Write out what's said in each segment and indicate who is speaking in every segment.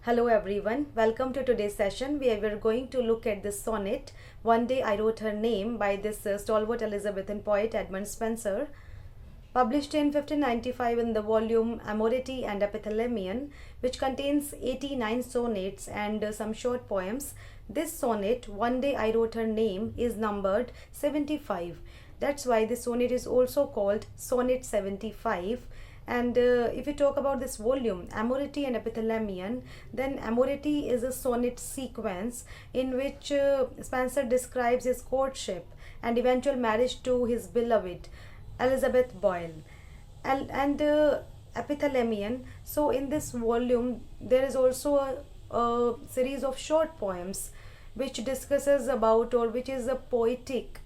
Speaker 1: Hello everyone, welcome to today's session where we're going to look at this sonnet, One Day I Wrote Her Name by this stalwart Elizabethan poet Edmund Spenser, published in 1595 in the volume Amoreti and Epithalamion, which contains 89 sonnets and some short poems. This sonnet, One Day I Wrote Her Name, is numbered 75. That's why this sonnet is also called Sonnet 75. And if we talk about this volume, Amoreti and Epithalamion, then Amoreti is a sonnet sequence in which Spenser describes his courtship and eventual marriage to his beloved, Elizabeth Boyle. And Epithalamion, so in this volume, there is also a series of short poems which discusses about, or which is a poetic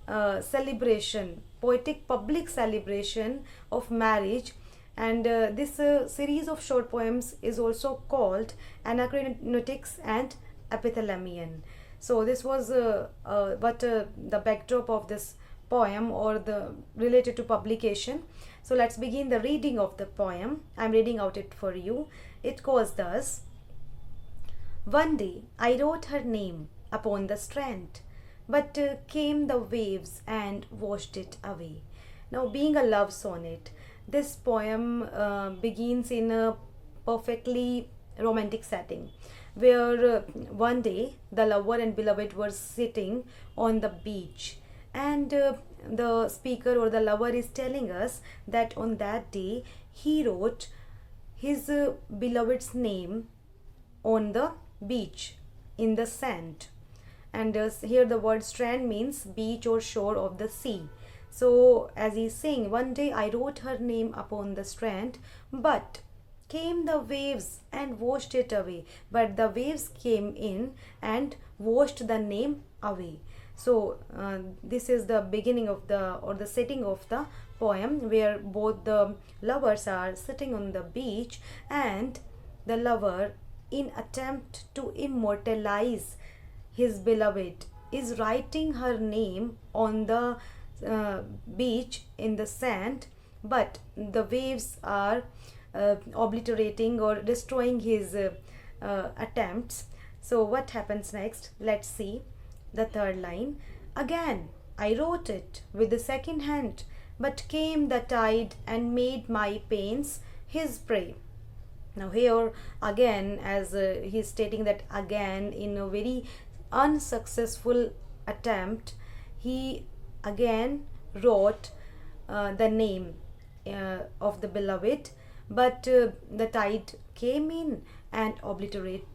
Speaker 1: celebration, poetic public celebration of marriage. And this series of short poems is also called Anacreontics and Epithalamion. So this was what the backdrop of this poem, or the related to publication. So let's begin the reading of the poem. I'm reading out it for you. It goes thus: One day I wrote her name upon the strand, but came the waves and washed it away. Now, being a love sonnet, this poem begins in a perfectly romantic setting where one day the lover and beloved were sitting on the beach, and the speaker or the lover is telling us that on that day he wrote his beloved's name on the beach in the sand. And here the word strand means beach or shore of the sea. So as he's saying, one day I wrote her name upon the strand, but came the waves and washed it away. But the waves came in and washed the name away. So this is the beginning of the, or the setting of the poem, where both the lovers are sitting on the beach, and the lover, in attempt to immortalize his beloved, is writing her name on the beach in the sand, but the waves are obliterating or destroying his attempts. So what happens next? Let's see the third line. Again I wrote it with the second hand, but came the tide and made my pains his prey. Now here again, as he's stating that again, in a very unsuccessful attempt, he again wrote the name of the beloved, but the tide came in and obliterated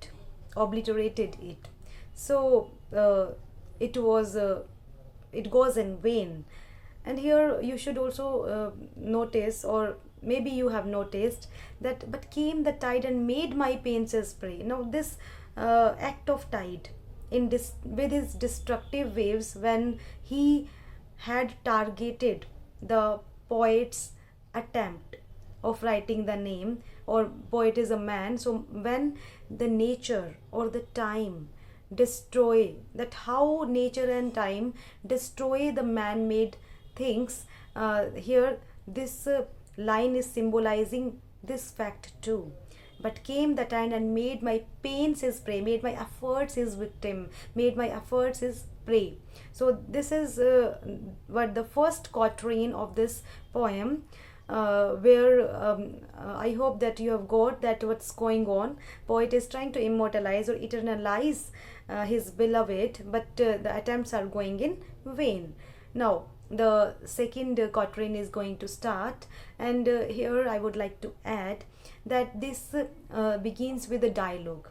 Speaker 1: it. So it goes in vain. And here you should also notice, or maybe you have noticed, that but came the tide and made my pains his prey. Now this act of tide with his destructive waves, when he had targeted the poet's attempt of writing the name, or poet is a man, so when the nature or the time destroy, that how nature and time destroy the man-made things, here this line is symbolizing this fact too. But came the time and made my pains his prey, made my efforts his victim, made my efforts his prey. So this is what the first quatrain of this poem, where I hope that you have got that what's going on. Poet is trying to immortalize or eternalize his beloved, but the attempts are going in vain. Now the second quatrain is going to start, and here I would like to add that this begins with a dialogue,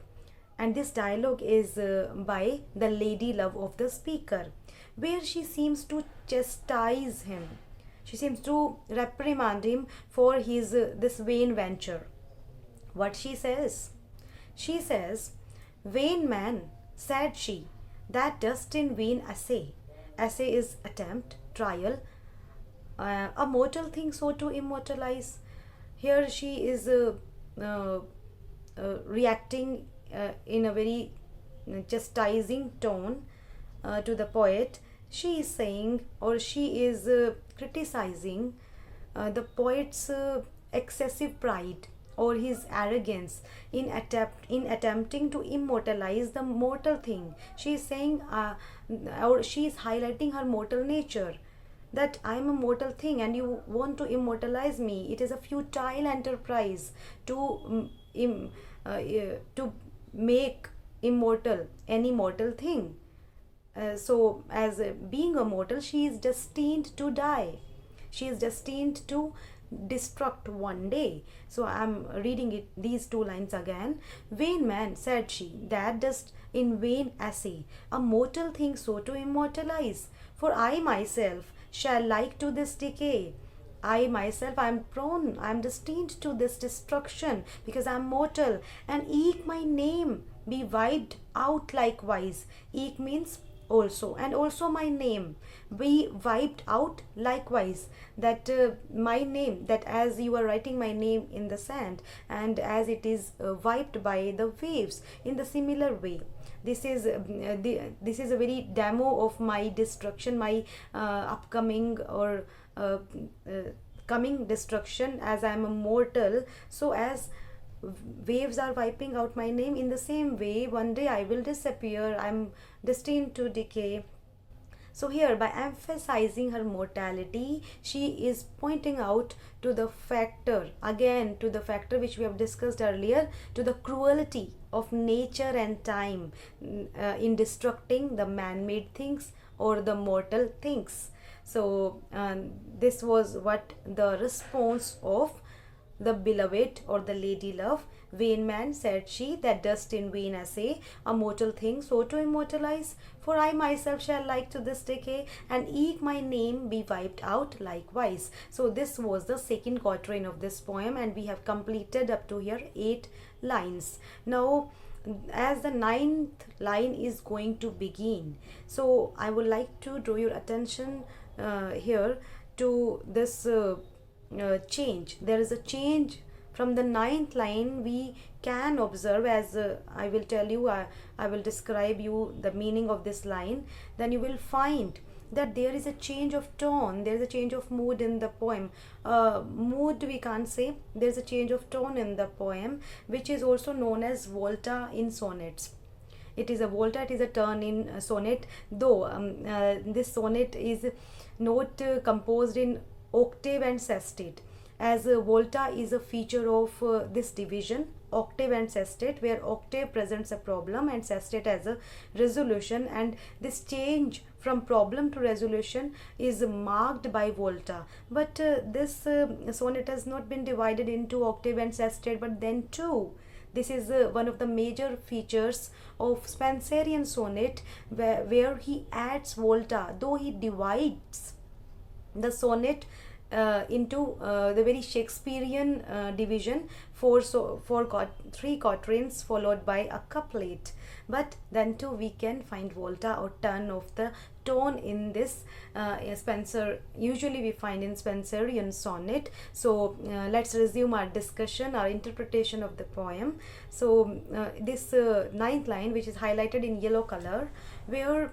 Speaker 1: and this dialogue is by the lady love of the speaker, where she seems to chastise him, she seems to reprimand him for his this vain venture. What she says? She says, "Vain man," said she, "that dost in vain essay." Essay is attempt, trial, a mortal thing so to immortalize. Here she is reacting in a very chastising tone to the poet. She is saying, or she is criticizing the poet's excessive pride or his arrogance in attempting to immortalize the mortal thing. She is saying, or she is highlighting her mortal nature, that I am a mortal thing and you want to immortalize me. It is a futile enterprise to to make immortal any mortal thing. So as being a mortal, she is destined to die. She is destined to destruct one day. So I'm reading it, these two lines again. Vain man, said she, that dost in vain essay a mortal thing so to immortalize. For I myself shall like to this decay. I myself, I am prone, I am destined to this destruction, because I am mortal, and eke my name be wiped out likewise. Eke means also, and also my name be wiped out likewise. That my name, that as you are writing my name in the sand, and as it is wiped by the waves, in the similar way. This is this is a very demo of my destruction, my upcoming or coming destruction, as I am a mortal. So as waves are wiping out my name, in the same way one day I will disappear, I am destined to decay. So here, by emphasizing her mortality, she is pointing out to the factor, again to the factor which we have discussed earlier, to the cruelty of nature and time in destructing the man-made things or the mortal things. So this was what the response of the beloved or the lady love. Vain man, said she, that dost in vain essay a mortal thing so to immortalize. For I myself shall like to this decay, and eke my name be wiped out likewise. So this was the second quatrain of this poem, and we have completed up to here 8 lines. Now as the 9th line is going to begin, so I would like to draw your attention here to this change. There is a change from the 9th line. We can observe, as I will tell you, I will describe you the meaning of this line, then you will find that there is a change of tone, there is a change of mood in the poem. Mood we can't say, there is a change of tone in the poem, which is also known as volta in sonnets. It is a volta, it is a turn in sonnet, though this sonnet is not composed in octave and sestet, as volta is a feature of this division, octave and sestet, where octave presents a problem and sestet as a resolution, and this change from problem to resolution is marked by volta. But this sonnet has not been divided into octave and sestet, but then too. This is one of the major features of Spenserian sonnet, where he adds volta, though he divides the sonnet into the very Shakespearean division, three quatrains followed by a couplet. But then too we can find volta or turn of the tone in this Spenser, usually we find in Spenserian sonnet. So let's resume our discussion, our interpretation of the poem. So this 9th line, which is highlighted in yellow color, where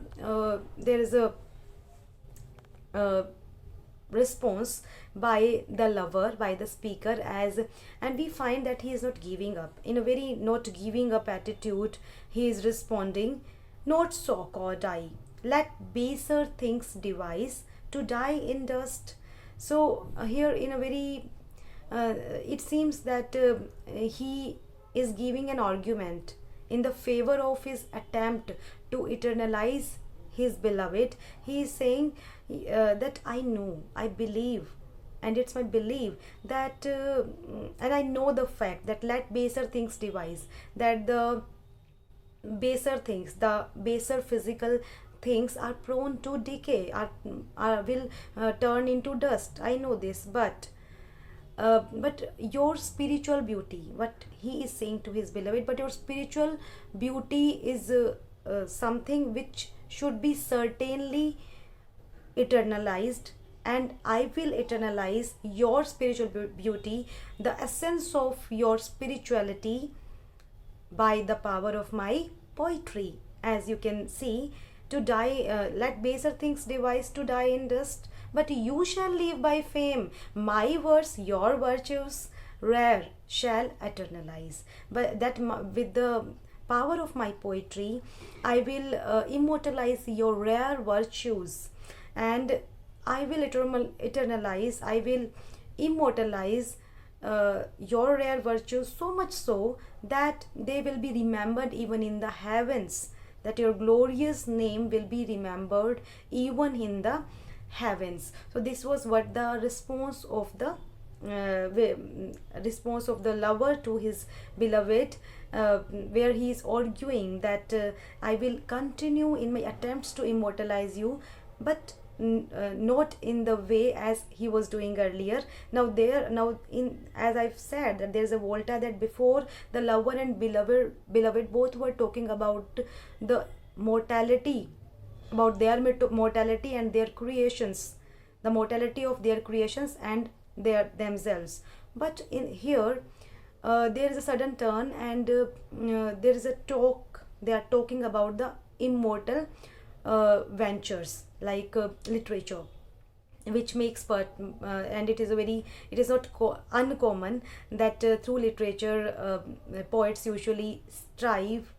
Speaker 1: there is a response by the lover, by the speaker, and we find that he is not giving up. In a very not giving up attitude, he is responding, not so could I, let baser things devise to die in dust. So here in a very it seems that he is giving an argument in the favor of his attempt to eternalize his beloved. He is saying that I know, I believe, and it's my belief that and I know the fact that let baser things devise, that the baser things, the baser physical things are prone to decay, will turn into dust. I know this, but your spiritual beauty, what he is saying to his beloved, but your spiritual beauty is something which should be certainly eternalized, and I will eternalize your spiritual beauty, the essence of your spirituality, by the power of my poetry. As you can see, to die, let baser things devise to die in dust, but you shall live by fame. My words, your virtues, rare shall eternalize. But that with the power of my poetry, I will immortalize your rare virtues, and I will eternalize, I will immortalize your rare virtues, so much so that they will be remembered even in the heavens, that your glorious name will be remembered even in the heavens. So this was what the response of the lover to his beloved, where he is arguing that I will continue in my attempts to immortalize you, but not in the way as he was doing earlier. Now in, as I've said, that there's a volta, that before the lover and beloved both were talking about the mortality, about their mortality and their creations, the mortality of their creations and their themselves. But in here there is a sudden turn, and there is a talk, they are talking about the immortal ventures, like literature, which makes and it is a very, it is not uncommon that through literature poets usually strive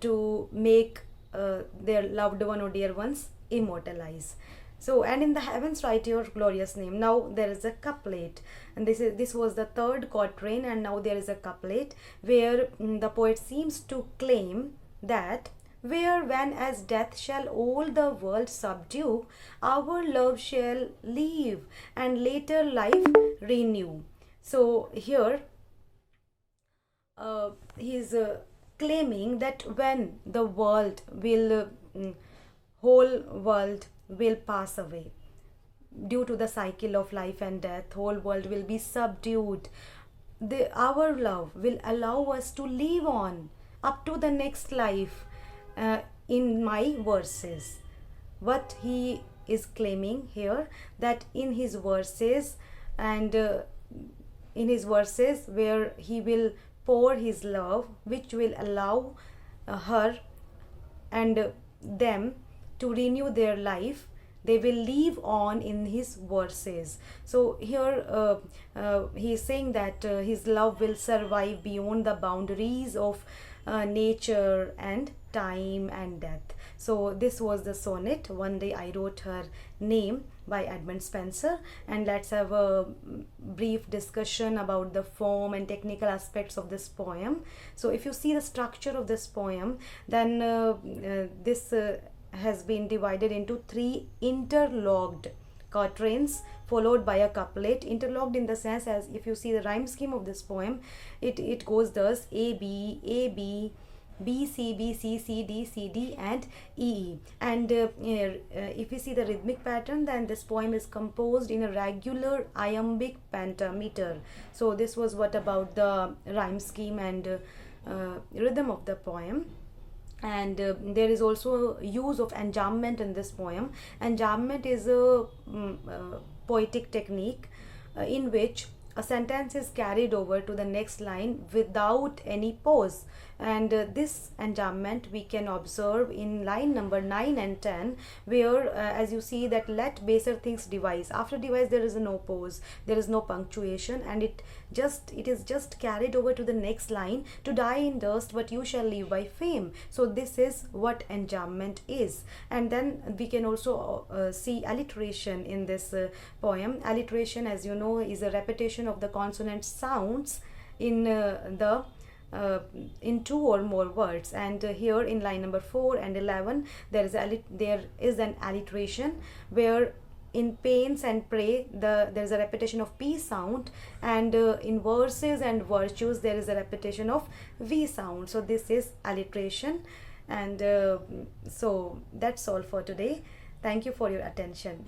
Speaker 1: to make their loved one or dear ones immortalize. So, and in the heavens write your glorious name. Now there is a couplet, and this was the third quatrain, and now there is a couplet where the poet seems to claim that where when as death shall all the world subdue, our love shall live and later life renew. So here he is claiming that when the world will whole world will pass away due to the cycle of life and death, whole world will be subdued, our love will allow us to live on up to the next life. In my verses, what he is claiming here, that in his verses, and in his verses where he will pour his love, which will allow her and them to renew their life, they will live on in his verses. So here he is saying that his love will survive beyond the boundaries of nature and time and death. So this was the sonnet, One Day I Wrote Her Name, by Edmund Spenser. And let's have a brief discussion about the form and technical aspects of this poem. So if you see the structure of this poem, then this has been divided into 3 interlocked quatrains followed by a couplet. Interlocked in the sense, as if you see the rhyme scheme of this poem, it goes thus: A B A B, B C B C C D C D, and E E. And if you see the rhythmic pattern, then this poem is composed in a regular iambic pentameter. So this was what about the rhyme scheme and rhythm of the poem. And there is also use of enjambment in this poem. Enjambment is a poetic technique in which a sentence is carried over to the next line without any pause, and this enjambment we can observe in line number 9 and 10, where as you see that let baser things devise, after devise there is no pause, there is no punctuation, and it is just carried over to the next line: to die in dust but you shall live by fame. So this is what enjambment is. And then we can also see alliteration in this poem. Alliteration, as you know, is a repetition of the consonant sounds in in 2 or more words. And here in line number 4 and 11 there is an alliteration where in pains and pray there is a repetition of P sound, and in verses and virtues there is a repetition of V sound. So this is alliteration. And so that's all for today. Thank you for your attention.